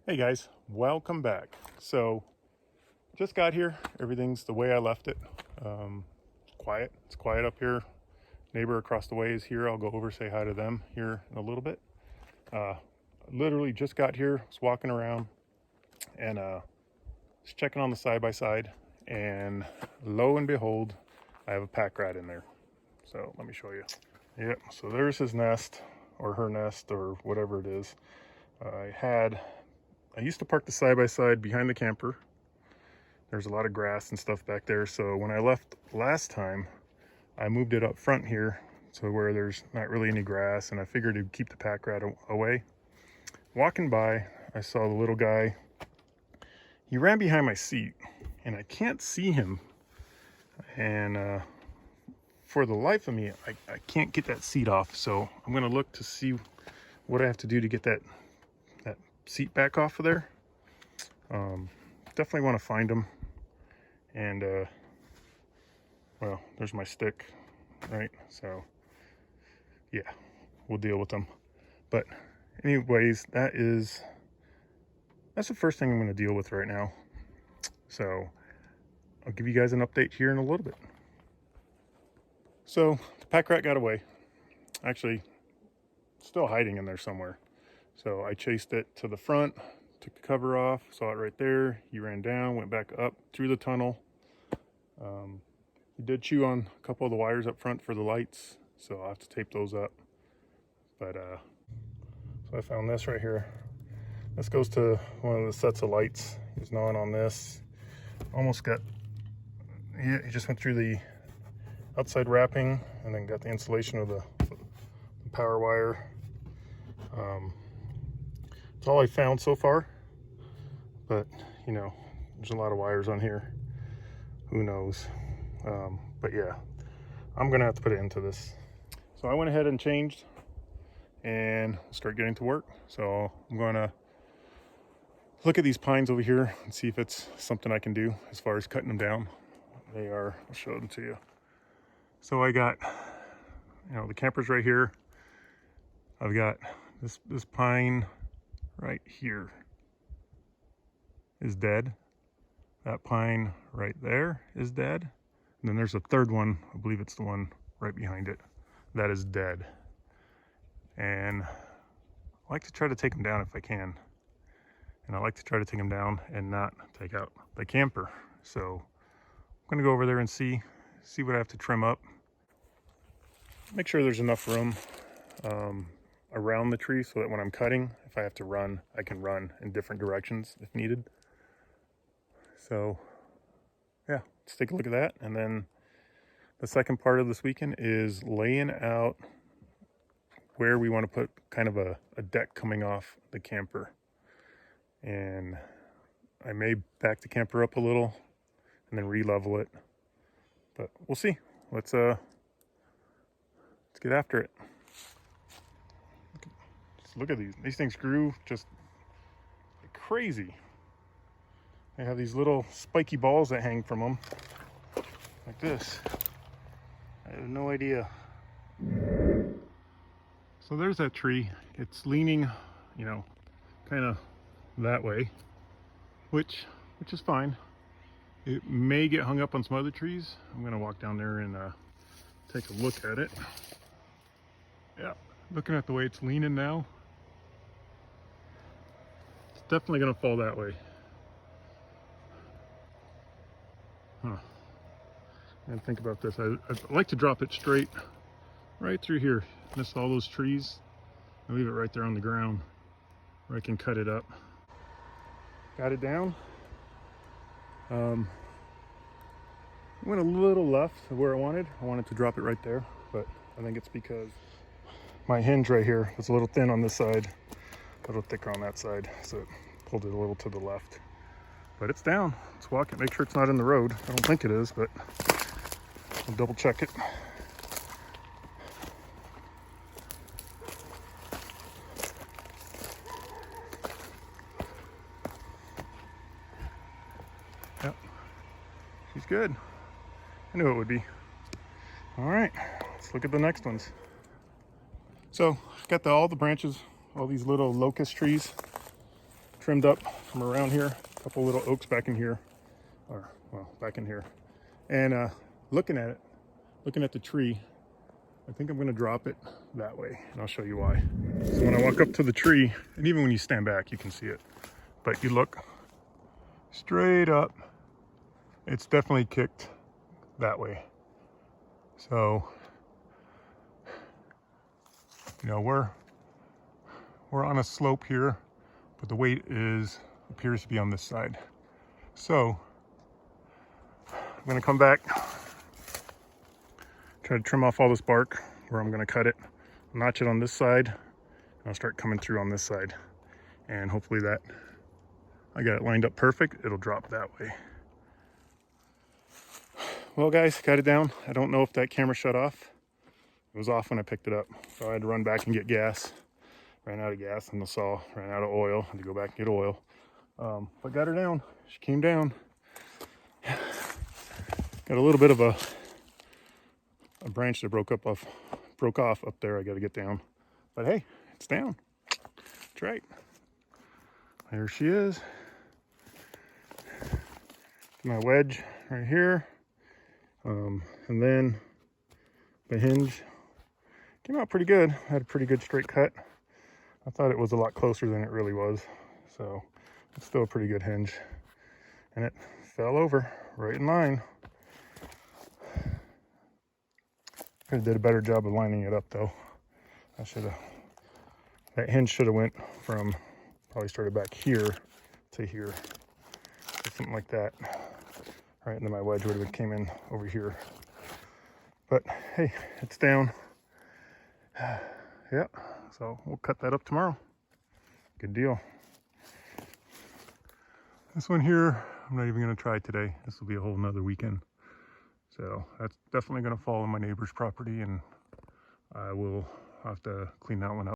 Hey guys, welcome back. So just got here. Everything's the way I left it. Quiet. It's quiet up here. Neighbor across the way is here. I'll go over, say hi to them here in a little bit. Literally just got here, was walking around and just checking on the side-by-side, and lo and behold, I have a pack rat in there. So let me show you. Yep, so there's his nest, or her nest, or whatever it is. I used to park the side-by-side behind the camper. There's a lot of grass and stuff back there, so when I left last time, I moved it up front here to where there's not really any grass, and I figured it'd keep the pack rat away. Walking by, I saw the little guy. He ran behind my seat, and I can't see him. And for the life of me, I can't get that seat off, so I'm gonna look to see what I have to do to get that seat back off of there. Definitely want to find him. And well, there's my stick, right? So yeah, we'll deal with them. But anyways, that's the first thing I'm going to deal with right now. So I'll give you guys an update here in a little bit. So the pack rat got away. Actually, still hiding in there somewhere. So I chased it to the front, took the cover off, saw it right there. He ran down, went back up through the tunnel. He did chew on a couple of the wires up front for the lights, so I'll have to tape those up. But so I found this right here. This goes to one of the sets of lights. He's gnawing on this. Almost got, he just went through the outside wrapping and then got the insulation of the power wire. It's all I found so far, but you know, there's a lot of wires on here. Who knows? But yeah, I'm gonna have to put it into this. So I went ahead and changed and start getting to work. So I'm gonna look at these pines over here and see if it's something I can do as far as cutting them down. They are, I'll show them to you. So I got, you know, the camper's right here. I've got this pine right here is dead. That pine right there is dead. And then there's a third one, I believe it's the one right behind it, that is dead. And I like to try to take them down if I can. And I like to try to take them down and not take out the camper. So I'm gonna go over there and see what I have to trim up. Make sure there's enough room around the tree so that when I'm cutting, if I have to run, I can run in different directions if needed. So yeah, let's take a look at that. And then the second part of this weekend is laying out where we want to put kind of a deck coming off the camper. And I may back the camper up a little and then re-level it, but we'll see. Let's get after it. Look at these things grew just like crazy. They have these little spiky balls that hang from them like this. I have no idea. So there's that tree. It's leaning, you know, kind of that way, which is fine. It may get hung up on some other trees. I'm gonna walk down there and take a look at it. Yeah, looking at the way it's leaning now, it's definitely gonna fall that way. Huh. And think about this. I like to drop it straight right through here. Miss all those trees. I leave it right there on the ground where I can cut it up. Got it down. Went a little left of where I wanted. I wanted to drop it right there, but I think it's because my hinge right here was a little thin on this side, a little thicker on that side, so it pulled it a little to the left. But it's down. Let's walk it, make sure it's not in the road. I don't think it is, but I'll double check it. Yep, she's good. I knew it would be. All right, let's look at the next ones. So I've got all the branches, all these little locust trees trimmed up from around here. A couple little oaks back in here, or well, back in here. And looking at it, looking at the tree, I think I'm gonna drop it that way, and I'll show you why. So when I walk up to the tree, and even when you stand back, you can see it, but you look straight up, it's definitely kicked that way. So, you know, we're on a slope here, but the weight appears to be on this side. So I'm gonna come back, try to trim off all this bark where I'm gonna cut it, notch it on this side, and I'll start coming through on this side. And hopefully that, I got it lined up perfect, it'll drop that way. Well guys, got it down. I don't know if that camera shut off. It was off when I picked it up. So I had to run back and get gas. Ran out of gas in the saw, ran out of oil, had to go back and get oil. But got her down, she came down. Got a little bit of a branch that broke off up there I gotta get down. But hey, it's down, that's right. There she is. My wedge right here. And then the hinge came out pretty good. I had a pretty good straight cut. I thought it was a lot closer than it really was. So it's still a pretty good hinge. And it fell over right in line. Could have did a better job of lining it up though. That hinge should have went from, probably started back here to here. Or something like that. Right, and then my wedge would have came in over here. But hey, it's down. Yeah, so we'll cut that up tomorrow. Good deal. This one here, I'm not even gonna try today. This will be a whole nother weekend. So that's definitely gonna fall on my neighbor's property, and I will have to clean that one up.